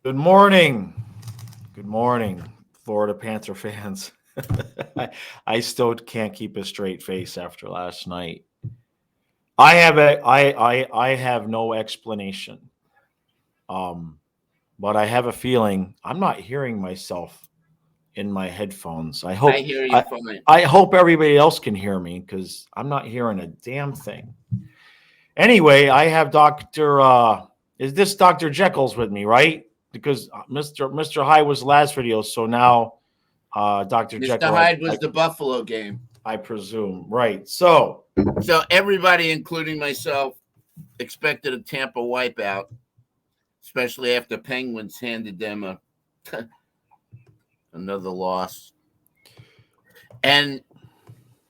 Good morning. Good morning, Florida Panther fans. I still can't keep a straight face after last night. I have no explanation. Um, but I have a feeling I'm not hearing myself in my headphones. I hear you fine. I hope everybody else can hear me because I'm not hearing a damn thing. Anyway, I have Doctor. Is this Doctor Jekyll's with me, right? Because Mister High was the last video, so now Doctor Mr. Jekyll. Hyde was the Buffalo game. I presume, right? So So everybody, including myself, expected a Tampa wipeout, especially after Penguins handed them another loss. And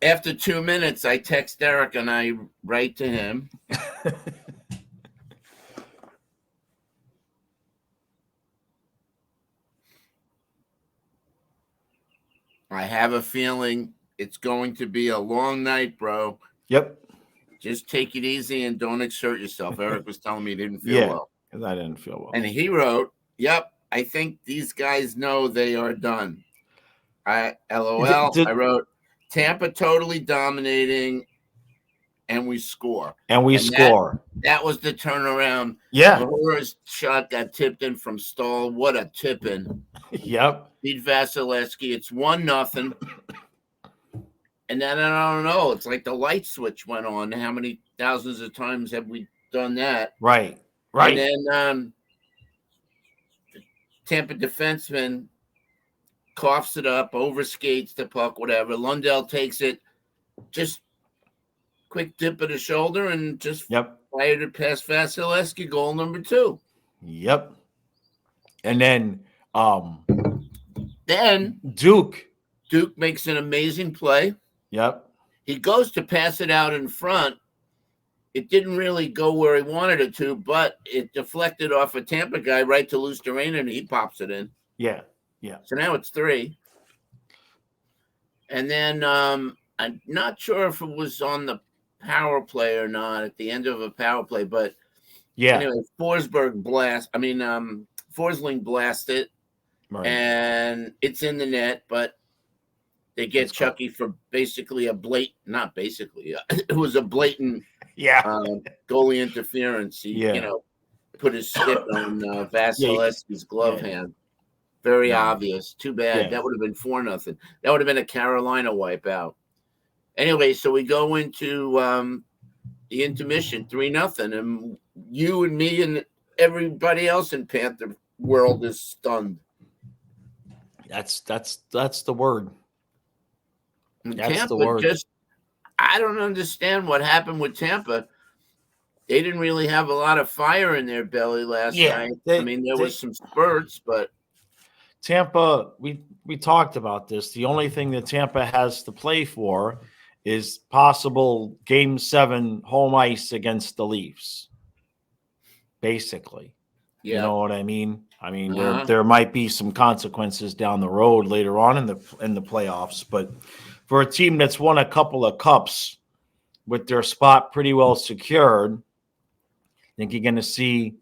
after 2 minutes, I text Derek and I write to him. I have a feeling it's going to be a long night, bro. Yep. Just take it easy and don't exert yourself. Eric was telling me he didn't feel well. Because I didn't feel well. And he wrote, "Yep, I think these guys know they are done." LOL. I wrote, "Tampa totally dominating, and we score." And we score. That was the turnaround. Yeah. Mahura's shot got tipped in from Stahl. What a tip in. Yep. Beat Vasilevsky. It's 1-0. And then I don't know. It's like the light switch went on. How many thousands of times have we done that? Right. And then the Tampa defenseman coughs it up, overskates the puck, whatever. Lundell takes it, just quick dip of the shoulder, and just fired it past Vasilevsky. Goal number 2. Yep. And then Duke makes an amazing play. Yep. He goes to pass it out in front. It didn't really go where he wanted it to, but it deflected off a Tampa guy right to Lusterrain, and he pops it in. Yeah. Yeah. So now it's 3. And then I'm not sure if it was on the power play or not at the end of a power play, but anyway, Forsling blasted it, and it's in the net, but they get Chucky for basically it was a blatant goalie interference. He, put his stick on Vasilevsky's glove hand. Very obvious. Too bad. Yeah. That would have been 4-0. That would have been a Carolina wipeout. Anyway, so we go into the intermission, 3-0, and you and me and everybody else in Panther world is stunned. That's the word. That's Tampa, the word. I don't understand what happened with Tampa. They didn't really have a lot of fire in their belly last night. There was some spurts, but Tampa, we talked about this. The only thing that Tampa has to play for is possible Game 7 home ice against the Leafs. Basically. You know what I mean? There might be some consequences down the road later on in the playoffs, but for a team that's won a couple of cups with their spot pretty well secured, I think you're going to see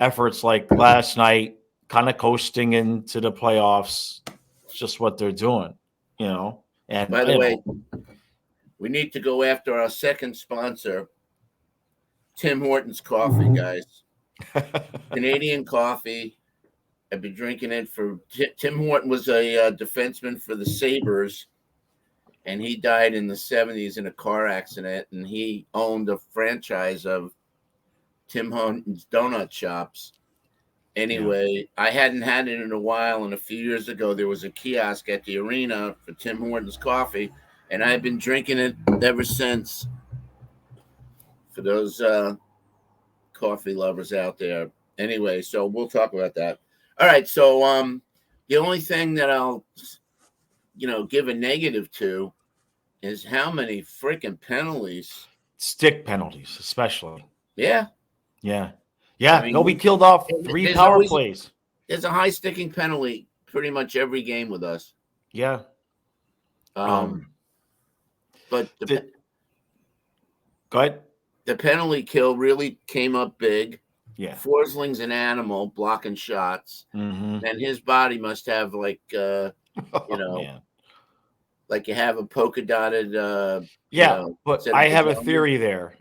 efforts like last night, kind of coasting into the playoffs. It's just what they're doing, And by the way, we need to go after our second sponsor, Tim Hortons Coffee, guys. Canadian coffee. I've been drinking it for Tim Horton was a defenseman for the Sabres, and he died in the 70s in a car accident, and he owned a franchise of Tim Hortons donut shops. Anyway, I hadn't had it in a while, and a few years ago there was a kiosk at the arena for Tim Hortons coffee, and I've been drinking it ever since. For those coffee lovers out there. Anyway, so we'll talk about that. All right, so the only thing that I'll give a negative to is how many freaking penalties. Stick penalties, especially. Yeah. Nobody killed off 3 power plays. There's a high sticking penalty pretty much every game with us. Yeah. But go ahead. The penalty kill really came up big. Yeah. Forsling's an animal blocking shots, Mm-hmm. and his body must have like Man. like you have a polka dotted Yeah, but set of I have a pajamas. theory there.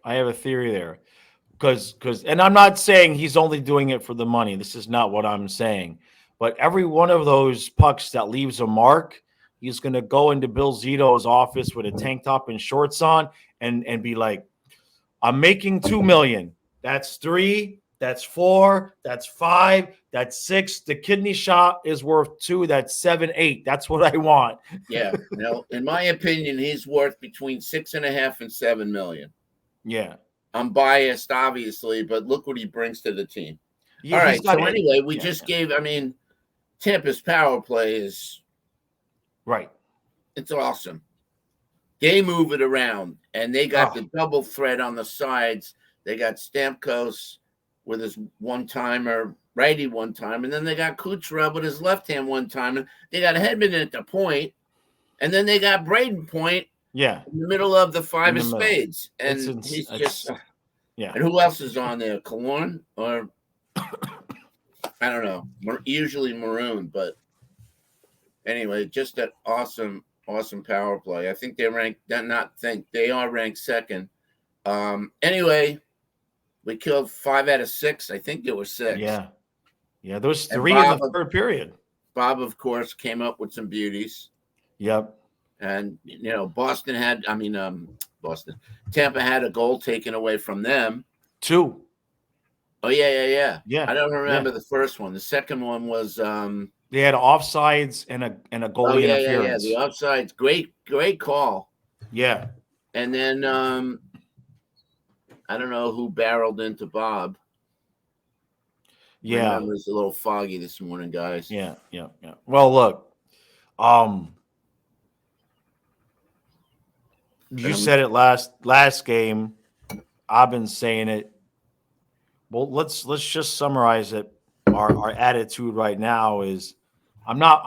Because and I'm not saying he's only doing it for the money. This is not what I'm saying. But every one of those pucks that leaves a mark, he's going to go into Bill Zito's office with a tank top and shorts on and be like, I'm making 2 million. That's 3, that's 4, that's 5, that's 6. The kidney shot is worth 2, that's 7, 8. That's what I want. Yeah. In my opinion, he's worth between 6.5 and 7 million. Yeah. I'm biased, obviously, but look what he brings to the team. Yeah, All he's right. got So it. anyway, we Yeah, just yeah. gave. I mean, Tampa's power play is Right. it's awesome. They move it around, and they got the double threat on the sides. They got Stamkos with his one-timer, righty one-time, and then they got Kucherov with his left-hand one-time. They got Hedman at the point, and then they got Braden Point Yeah. in the middle of the 5 of middle. spades. And he's just yeah. And who else is on there? Killorn or I don't know. Usually Maroon, but anyway, just an awesome power play. I think they they are ranked second. Anyway, we killed 5 out of 6. I think there were 6. Yeah. Yeah, there was 3 in the third period. Bob, of course, came up with some beauties. Yep. And Tampa had a goal taken away from them. 2. Oh yeah. Yeah. I don't remember the first one. The second one was they had offsides and a goalie interference. Yeah. The offsides, great call. Yeah. And then I don't know who barreled into Bob. Yeah. It's a little foggy this morning, guys. Yeah. Well, look, you said it last game. I've been saying it. Well, let's just summarize it. Our attitude right now is, I'm not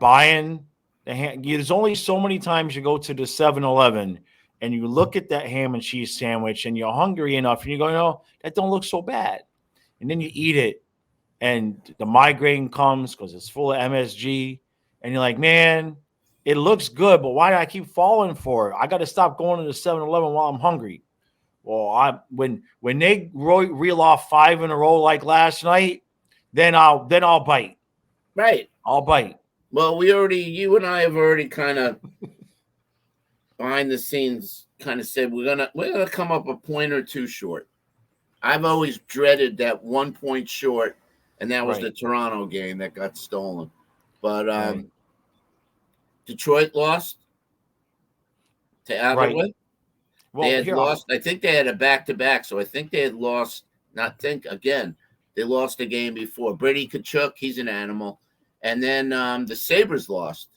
buying the ham. There's only so many times you go to the 7-Eleven and you look at that ham and cheese sandwich and you're hungry enough and you go, no, that don't look so bad. And then you eat it and the migraine comes because it's full of MSG. And you're like, man, it looks good, but why do I keep falling for it? I got to stop going to the 7-Eleven while I'm hungry. Well, when they reel off 5 in a row like last night, then I'll bite. Right. I'll bite. Well, you and I have already kind of behind the scenes kind of said we're gonna come up a point or 2 short. I've always dreaded that 1 point short, and that was the Toronto game that got stolen. But Detroit lost to Adelwood. Well, they had lost. I think they had a back-to-back, so I think they had lost. They lost the game before. Brady Tkachuk, he's an animal, and then the Sabres lost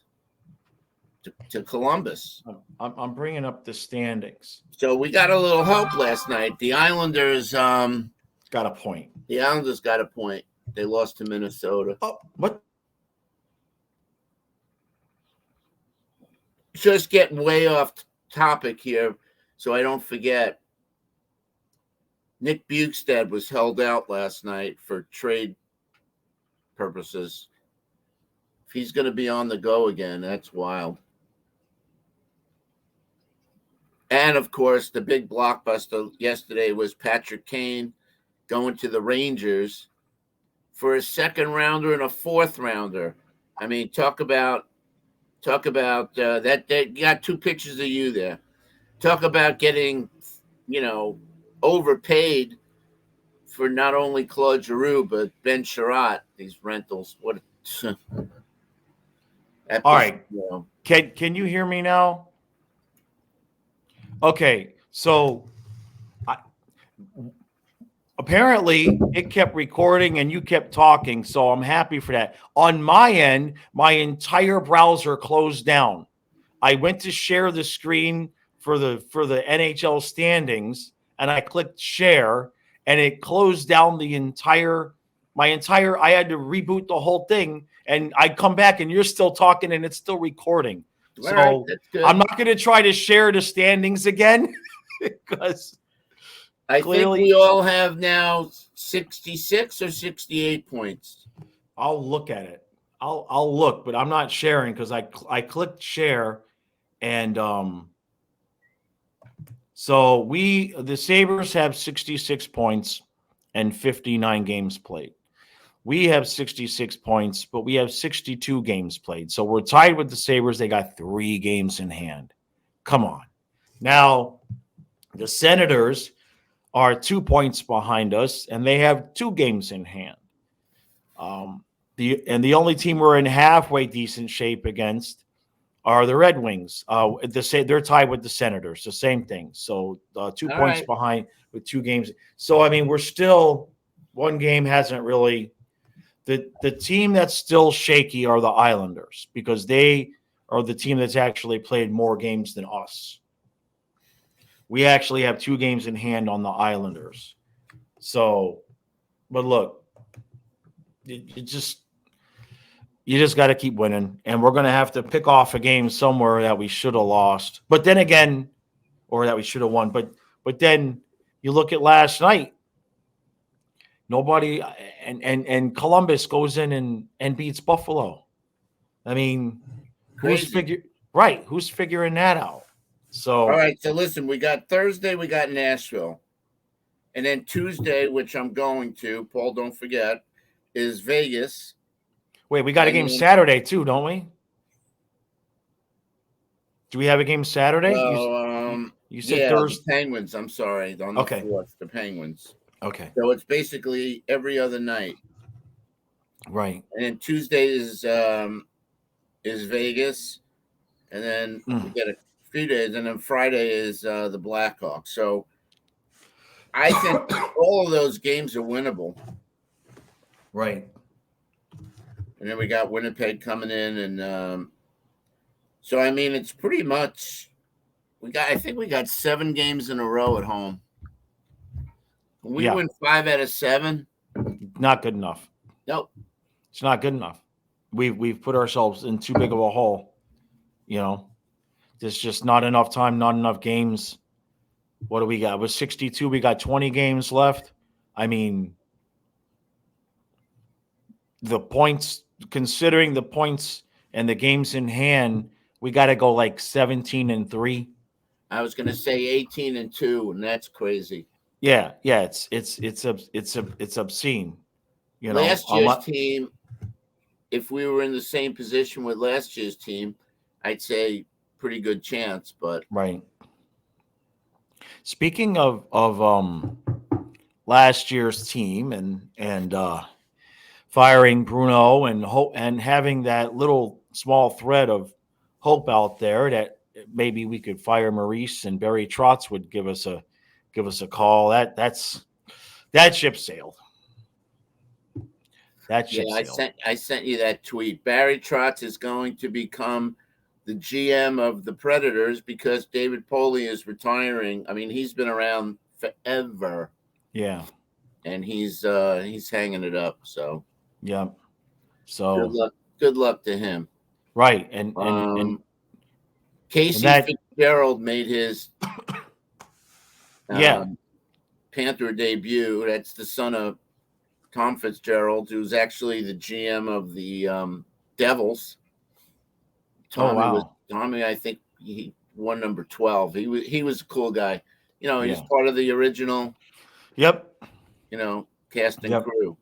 to Columbus. I'm bringing up the standings. So we got a little help last night. The Islanders got a point. The Islanders got a point. They lost to Minnesota. Oh, what? Just getting way off topic here, so I don't forget. Nick Bukestad was held out last night for trade purposes. If he's going to be on the go again, that's wild. And, of course, the big blockbuster yesterday was Patrick Kane going to the Rangers for a 2nd rounder and a 4th rounder. I mean, talk about that. They got 2 pictures of you there. Talk about getting, overpaid for not only Claude Giroux, but Ben Sherratt, these rentals. What? All right. Can you hear me now? Okay. So apparently it kept recording and you kept talking. So I'm happy for that. On my end, my entire browser closed down. I went to share the screen for the NHL standings and I clicked share and it closed down I had to reboot the whole thing and I come back and you're still talking and it's still recording. So right, I'm not going to try to share the standings again because I think clearly. we all have now 66 or 68 points. I'll look at it. I'll look, but I'm not sharing because I clicked share, and so the Sabres have 66 points and 59 games played. We have 66 points, but we have 62 games played. So we're tied with the Sabres. They got 3 games in hand. Come on. Now, the Senators are 2 points behind us, and they have 2 games in hand. The only team we're in halfway decent shape against are the Red Wings. They're tied with the Senators, the same thing. So 2 points behind with 2 games. So I mean, we're still 1 game hasn't really. The team that's still shaky are the Islanders because they are the team that's actually played more games than us. We actually have 2 games in hand on the Islanders. So, but look, you just got to keep winning, and we're going to have to pick off a game somewhere that we should have lost. But then again, or that we should have won. But then you look at last night. Nobody and Columbus goes in and beats Buffalo. I mean, who's figuring that out? So all right, so listen, we got Thursday, we got Nashville. And then Tuesday, which I'm going to, Paul, don't forget, is Vegas. Wait, we got a game Saturday too, don't we? Do we have a game Saturday? You said Thursday. The Penguins. I'm sorry, on the 4th, the Penguins. Okay. So it's basically every other night. Right. And then Tuesday is Vegas, and then we get a few days, and then Friday is the Blackhawks. So I think all of those games are winnable. Right. And then we got Winnipeg coming in, and so I mean it's pretty much I think we got 7 games in a row at home. When we win 5 out of 7. Not good enough. Nope. It's not good enough. We've put ourselves in too big of a hole. You know, there's just not enough time, not enough games. What do we got? With 62, we got 20 games left. I mean, the points, considering the points and the games in hand, we got to go like 17-3. I was going to say 18-2, and that's crazy. Yeah, it's obscene. You know, last year's team, if we were in the same position with last year's team, I'd say pretty good chance. But right. Speaking of last year's team and firing Bruno and having that little small thread of hope out there that maybe we could fire Maurice and Barry Trotz would give us a call. That ship sailed. That ship sailed. I sent you that tweet. Barry Trotz is going to become the GM of the Predators because David Poley is retiring. I mean, he's been around forever. Yeah. And he's hanging it up. So yeah. So good luck to him. Right. And Casey Fitzgerald made his Panther debut. That's the son of Tom Fitzgerald, who's actually the GM of the Devils. Tommy, I think he won number 12. He was a cool guy. You know, he was part of the original. Yep. You know, cast and crew.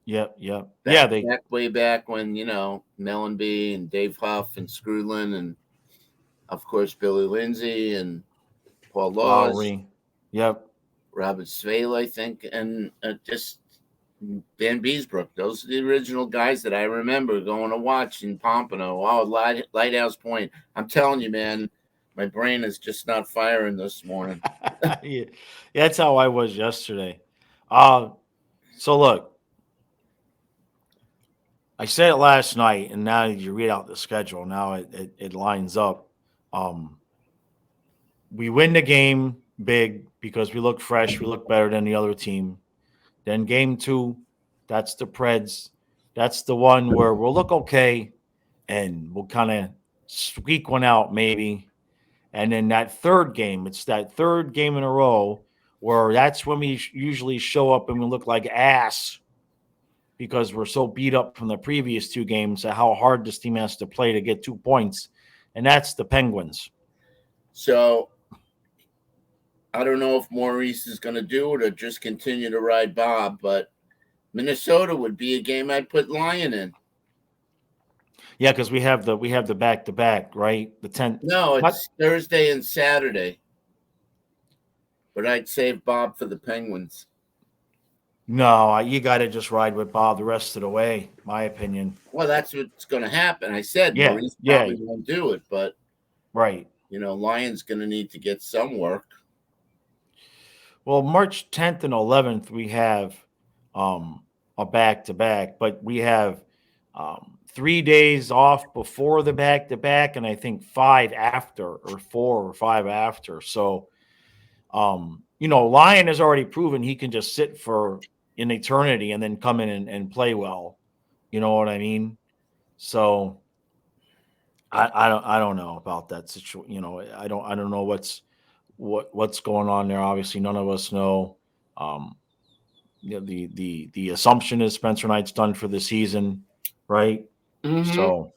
Yep. Way back when, you know, Mellenby and Dave Huff and Screwlin and of course Billy Lindsay and Paul Laws. Yep. Robert Svale, I think, and just Dan Beesbrook. Those are the original guys that I remember going to watch in Pompano. Oh, Lighthouse Point. I'm telling you, man, my brain is just not firing this morning. Yeah, that's how I was yesterday. So look, I said it last night, and now you read out the schedule. Now it lines up. We win the game big because we look fresh. We look better than the other team. Then game 2, that's the Preds. That's the one where we'll look okay, and we'll kind of squeak one out maybe. And then that third game, it's that third game in a row where that's when we usually show up and we look like ass because we're so beat up from the previous 2 games at how hard this team has to play to get 2 points, and that's the Penguins. So I don't know if Maurice is going to do it or just continue to ride Bob, but Minnesota would be a game I'd put Lion in. Yeah, because we have the back-to-back, right? The 10th. No, it's Thursday and Saturday. But I'd save Bob for the Penguins. No, you got to just ride with Bob the rest of the way, my opinion. Well, that's what's going to happen. I said Maurice probably won't do it, but right. Lion's going to need to get some work. Well, March 10th and 11th, we have a back-to-back, but we have 3 days off before the back-to-back, and I think 5 after, or 4 or 5 after. So, Lion has already proven he can just sit for an eternity and then come in and play well. You know what I mean? So, I don't know about that situation. I don't know what's going on there. Obviously, none of us know. The assumption is Spencer Knight's done for the season, right? Mm-hmm. So,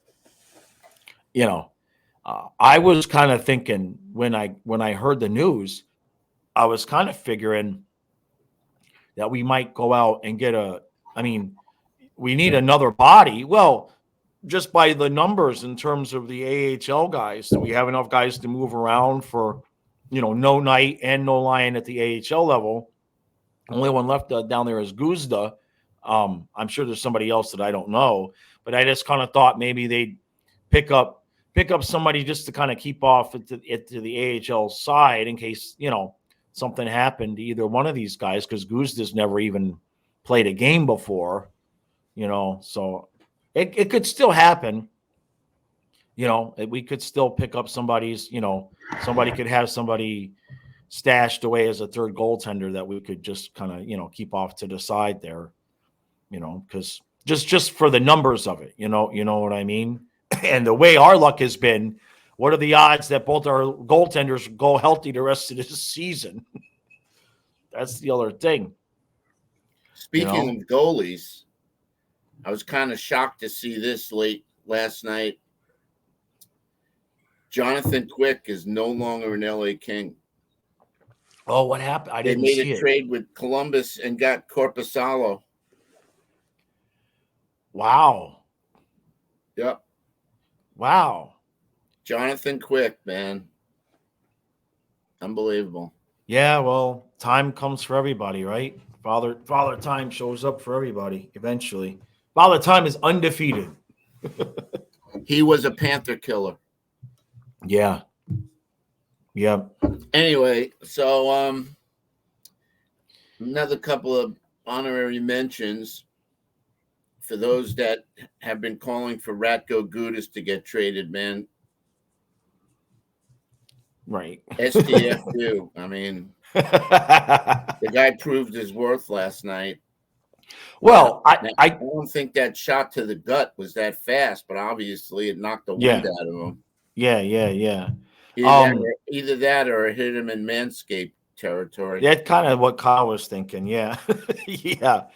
I was kind of thinking when I heard the news, I was kind of figuring that we might go out and get we need another body. Well, just by the numbers in terms of the AHL guys, do we have enough guys to move around for, no Knight and no Lion at the AHL level? Only one left down there is Guzda. I'm sure there's somebody else that I don't know, but I just kind of thought maybe they'd pick up somebody just to kind of keep off it to the AHL side in case, something happened to either one of these guys, because Guzda's never even played a game before, so it could still happen. We could still pick up somebody's, somebody could have somebody stashed away as a third goaltender that we could just kind of, keep off to the side there, because just for the numbers of it, you know what I mean? And the way our luck has been, what are the odds that both our goaltenders go healthy the rest of this season? That's the other thing. Speaking of goalies, I was kind of shocked to see this late last night. Jonathan Quick is no longer an LA King. Oh, what happened? I didn't see it. They made a trade with Columbus and got Korpisalo. Wow. Yep. Wow. Jonathan Quick, man. Unbelievable. Yeah, well, time comes for everybody, right? Father Time shows up for everybody eventually. Father Time is undefeated. He was a Panther killer. Yeah. Yep. Anyway, so another couple of honorary mentions for those that have been calling for Ratko Gudas to get traded, man. Right. STFU. I mean, the guy proved his worth last night. Well, I don't think that shot to the gut was that fast, but obviously it knocked the wind out of him. Yeah. Either that or it hit him in Manscaped territory. That's kind of what Kyle was thinking. Yeah. Yeah.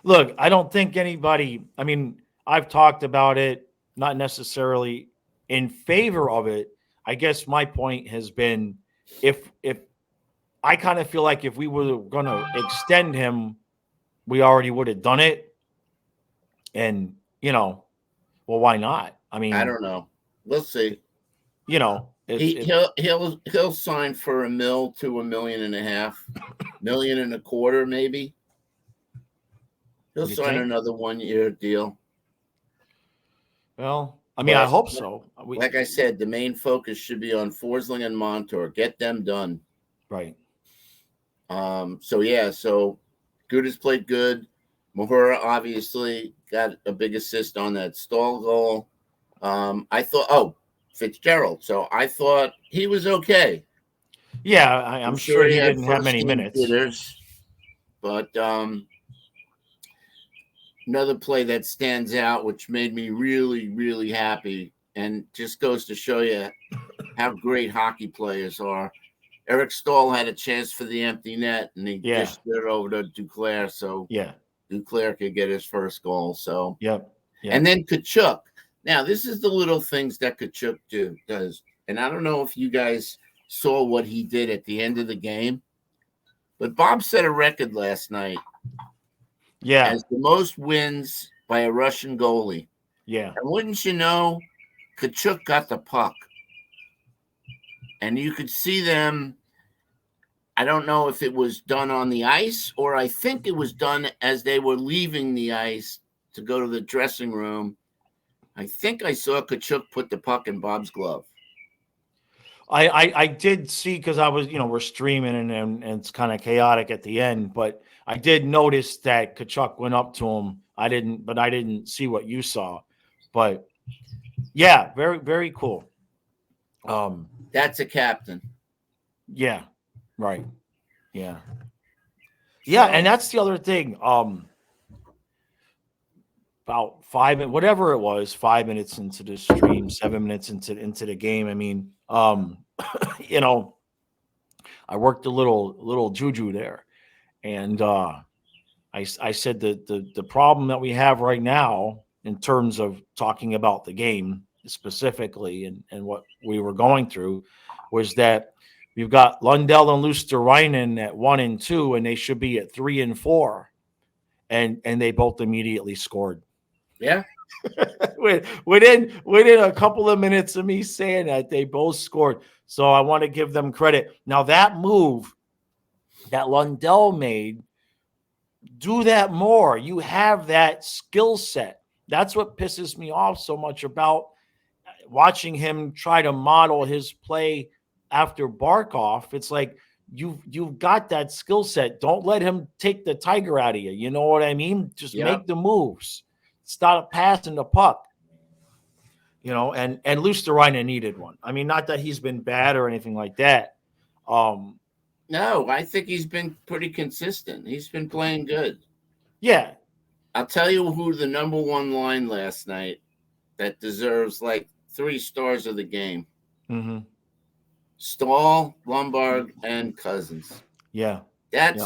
Look, I don't think anybody, I've talked about it, not necessarily in favor of it. I guess my point has been if I kind of feel like if we were going to extend him, we already would have done it. And, well, why not? I don't know. We'll see. He'll sign for $1 million to $1.5 million, $1.25 million, maybe. He'll sign another 1-year deal. Well, I hope so. Like I said, the main focus should be on Forsling and Montour. Get them done. Right. So Gudas played good. Mahura obviously got a big assist on that Stahl goal. I thought, Fitzgerald. So I thought he was okay. Yeah, I'm sure he didn't have many minutes. But another play that stands out, which made me really, really happy, and just goes to show you how great hockey players are. Eric Stahl had a chance for the empty net, and he Yeah. dished it over to Duclair, so Yeah. Duclair could get his first goal. So, Yep. And then Kachuk. Now, this is the little things that Kachuk does. And I don't know if you guys saw what he did at the end of the game, but Bob set a record last night. Yeah. As the most wins by a Russian goalie. Yeah. And wouldn't you know, Kachuk got the puck. And you could see them. I don't know if it was done on the ice, or I think it was done as they were leaving the ice to go to the dressing room. I think I saw Kachuk put the puck in Bob's glove. I did see, because I was, we're streaming and it's kind of chaotic at the end, but I did notice that Kachuk went up to him. I didn't see what you saw. But yeah, very, very cool. That's a captain. Yeah. Right. Yeah. Yeah, and that's the other thing. About 5 minutes, whatever it was, 5 minutes into the stream, 7 minutes into the game. I mean, I worked a little juju there, and I said the problem that we have right now in terms of talking about the game specifically and what we were going through was that we've got Lundell and Luosterainen at 1 and 2, and they should be at 3 and 4, and they both immediately scored. Yeah. within a couple of minutes of me saying that, they both scored. So I want to give them credit. Now, that move that Lundell made, do that more. You have that skill set. That's what pisses me off so much about watching him try to model his play after Barkov. It's like, you've got that skill set. Don't let him take the tiger out of you. You know what I mean? Just make the moves. Stop passing the puck. And Luosterainen needed one. I mean, not that he's been bad or anything like that. No, I think he's been pretty consistent. He's been playing good. Yeah. I'll tell you who the number one line last night that deserves like 3 stars of the game. Mm-hmm. Stahl, Lombard, and Cousins. Yeah. That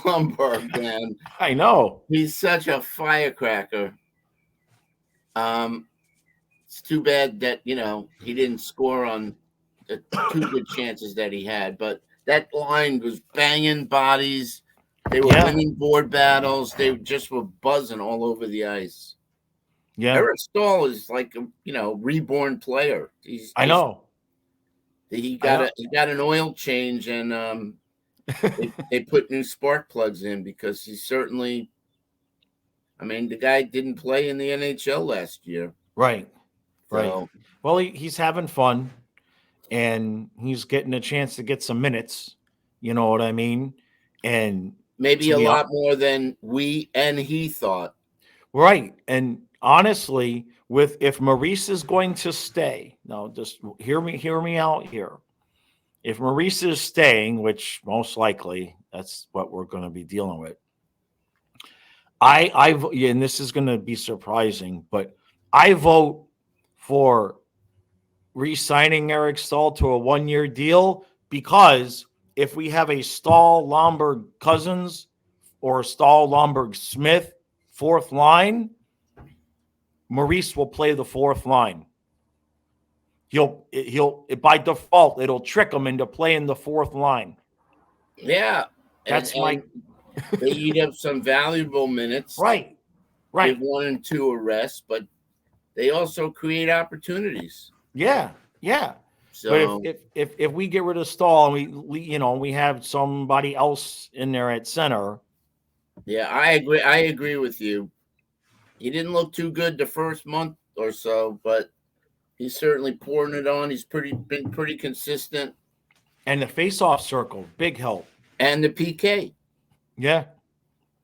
Lombard, man. I know. He's such a firecracker. It's too bad that, he didn't score on the 2 good chances that he had, but that line was banging bodies. They were winning board battles. They just were buzzing all over the ice. Yeah. Eric Stahl is like a, reborn player. I know. He got an oil change, and they put new spark plugs in, because he's certainly, the guy didn't play in the NHL last year. Right. Right. So, well, he's having fun, and he's getting a chance to get some minutes. You know what I mean? And maybe a lot more than we and he thought. Right. And honestly, if Maurice is going to stay, now just hear me out here. If Maurice is staying, which most likely that's what we're going to be dealing with, and this is going to be surprising, but I vote for re-signing Eric Stahl to a 1-year deal, because if we have a Stahl, Lomberg, Cousins, or Stahl, Lomberg, Smith 4th line, Maurice will play the 4th line. He'll by default, it'll trick him into playing the 4th line. Yeah, that's they eat up some valuable minutes. Right. Give 1 and 2 a rest, but they also create opportunities. Yeah. So, but if we get rid of Stahl and we have somebody else in there at center. Yeah, I agree with you. He didn't look too good the first month or so, but he's certainly pouring it on. He's been pretty consistent. And the face-off circle, big help. And the PK. Yeah.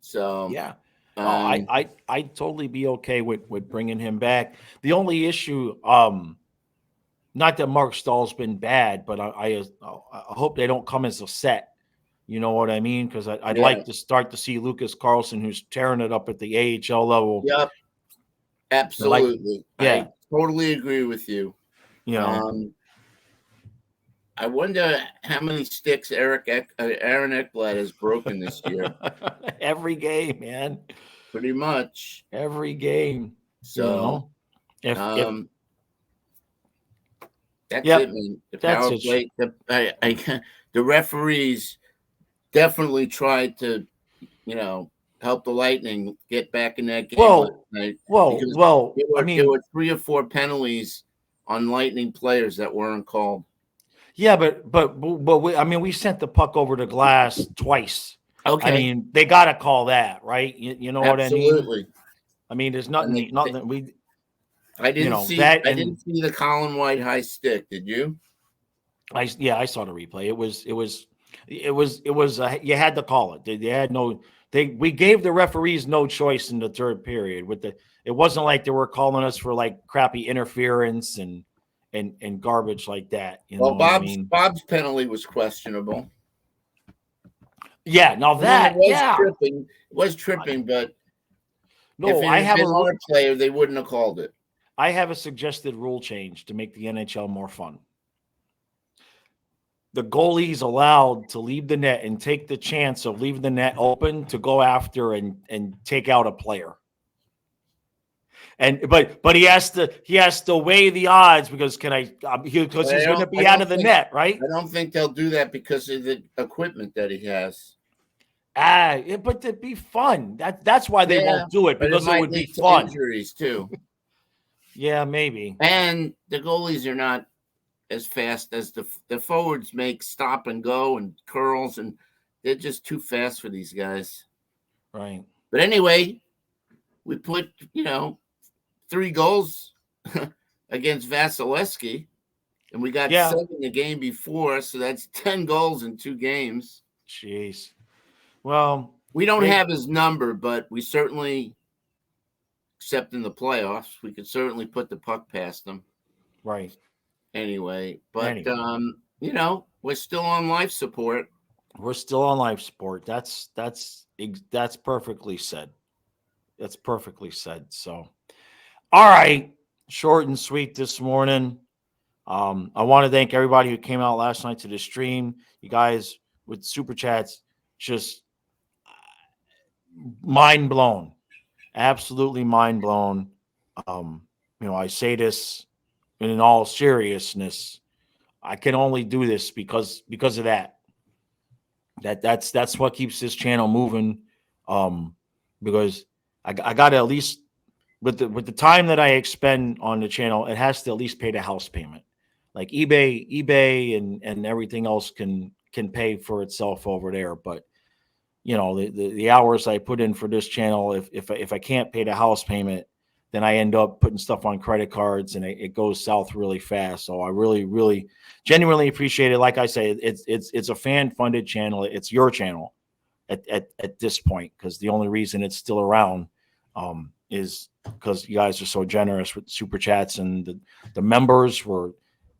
So yeah. I'd totally be okay with bringing him back. The only issue, not that Mark Stahl's been bad, but I hope they don't come as a set. You know what I mean? Because I'd like to start to see Lucas Carlson, who's tearing it up at the AHL level. Yep. Absolutely. I totally agree with you. I wonder how many sticks Aaron Ekblad has broken this year. Every game, man. Pretty much every game. So, if that's yep, it, man. The that's power play. The referees definitely tried to, help the Lightning get back in that game last night. There were 3 or 4 penalties on Lightning players that weren't called. Yeah, but we sent the puck over the glass twice. Okay. I mean, they got to call that, right? You know what I mean? Absolutely. I mean, there's nothing we. I didn't see that. I didn't see the Colin White high stick. Did you? I saw the replay. It was. You had to call it. They had no. We gave the referees no choice in the third period. It wasn't like they were calling us for like crappy interference and garbage like that. Bob's penalty was questionable. Yeah, now that it was tripping, but no, I have another player, they wouldn't have called it. I have a suggested rule change to make the NHL more fun. The goalie's allowed to leave the net and take the chance of leaving the net open to go after and take out a player. But he has to weigh the odds because he's going to be out of the net, right? I don't think they'll do that because of the equipment that he has. But it'd be fun. That's why they won't do it, because it would be fun. Injuries too. Yeah, maybe. And the goalies are not as fast as the forwards make stop and go and curls, and they're just too fast for these guys. Right. But anyway, we put 3 goals against Vasilevsky, and we got 7 the game before, so that's 10 goals in 2 games. Jeez. Well, we don't have his number, but we certainly, except in the playoffs, we could certainly put the puck past them. Right. Anyway, but we're still on life support. We're still on life support. That's perfectly said. That's perfectly said. So, all right, short and sweet this morning. I want to thank everybody who came out last night to the stream. You guys with super chats, just mind blown, absolutely mind blown. I say this in all seriousness. I can only do this because of that. That's what keeps this channel moving. Because I got to at least with the time that I expend on the channel, it has to at least pay the house payment. Like eBay and everything else can pay for itself over there. But the hours I put in for this channel, if I can't pay the house payment, then I end up putting stuff on credit cards and it goes south really fast. So I really, really genuinely appreciate it. Like I say, it's a fan funded channel. It's your channel at this point, because the only reason it's still around is because you guys are so generous with super chats, and the members were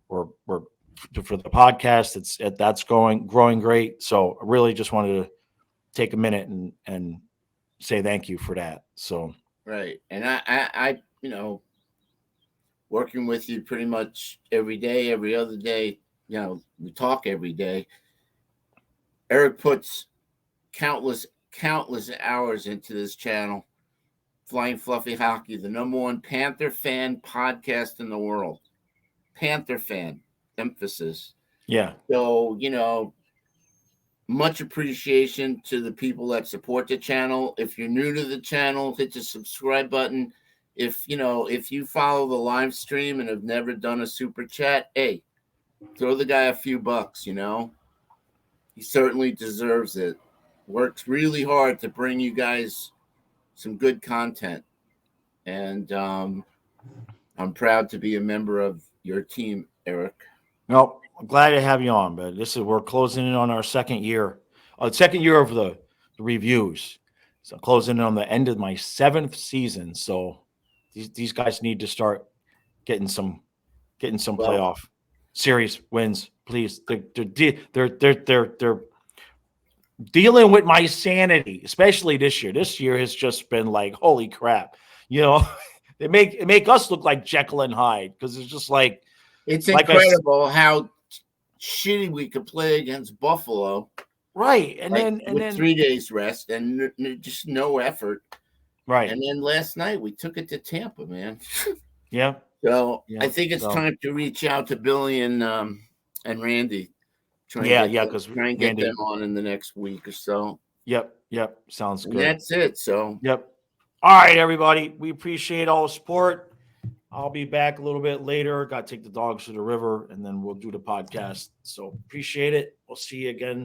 for the podcast. That's growing great. So I really just wanted to take a minute and say thank you for that. So. Right. And I working with you pretty much every day, every other day, we talk every day. Eric puts countless hours into this channel. Flying Fluffy Hockey, the #1 Panther fan podcast in the world. Panther fan, emphasis. Yeah. So, much appreciation to the people that support the channel. If you're new to the channel, hit the subscribe button. If you follow the live stream and have never done a super chat, hey, throw the guy a few bucks, He certainly deserves it. Works really hard to bring you guys some good content. And I'm proud to be a member of your team, Eric. Well, I'm glad to have you on, but we're closing in on our second year of the reviews. So closing in on the end of my 7th season. So these guys need to start getting some playoff series wins, please. They're dealing with my sanity, especially this year. This year has just been like, holy crap. They make us look like Jekyll and Hyde, because it's just like it's incredible how shitty we could play against Buffalo. Right. And like, then with 3 days rest and just no effort. right. And then last night we took it to Tampa, man. Yeah. So Yeah. I think it's time to reach out to Billy and Randy. Try and get them on in the next week or so. Yep. Sounds good. And that's it. So yep. All right, everybody. We appreciate all the support. I'll be back a little bit later. Got to take the dogs to the river, and then we'll do the podcast. So appreciate it. We'll see you again